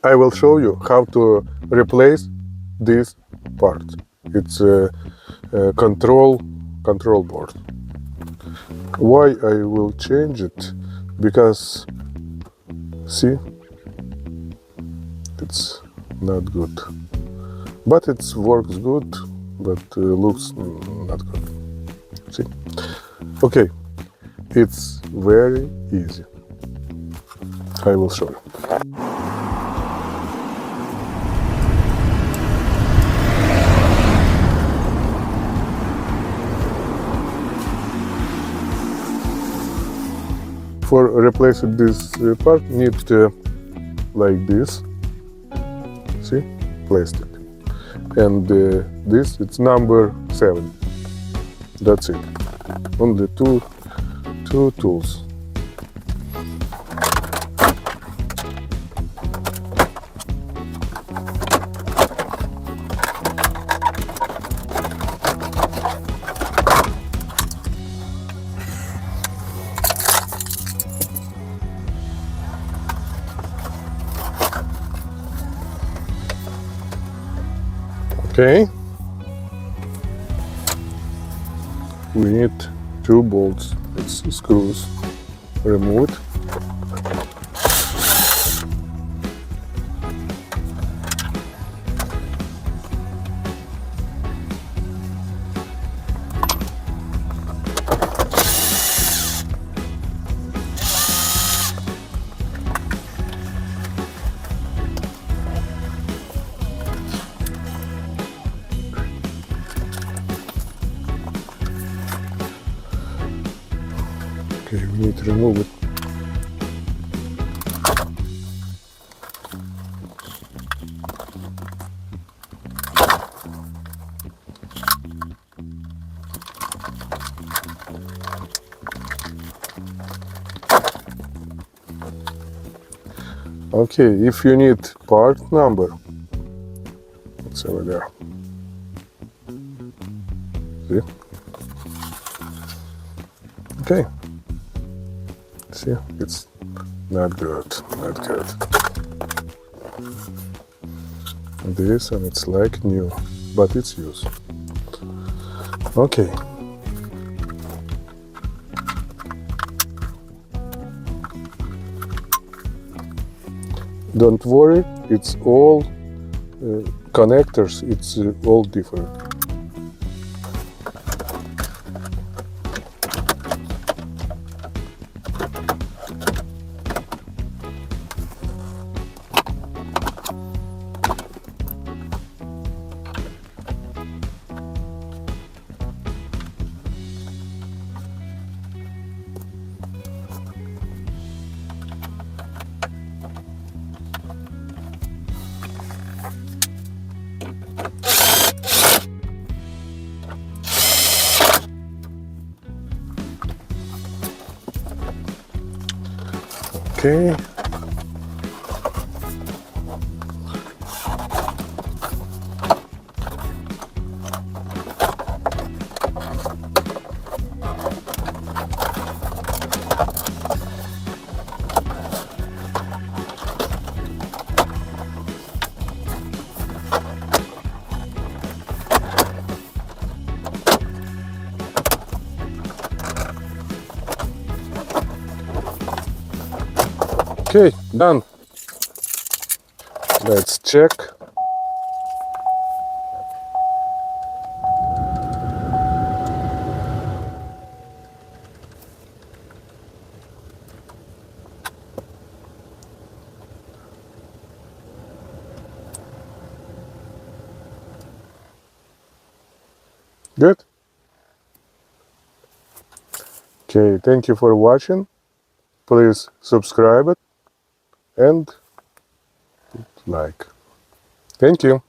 I will show you how to replace this part. It's a control board. Why I will change it? Because see, it's not good, but it works good, but looks not good. See? Okay, it's very easy. I will show you. For replacing this part, need like this. See, placed it, and this it's number 7. That's it. Only two tools. Okay. We need 2 bolts. It's screws. Remove it. Okay, we need to remove it. Okay, if you need part number, it's over there. See? Okay. See, it's not good, not good. This, and it's like new, but it's used. Okay. Don't worry, it's all connectors, it's all different. Okay. Okay, done. Let's check. Good. Okay, thank you for watching. Please subscribe it and like. Thank you.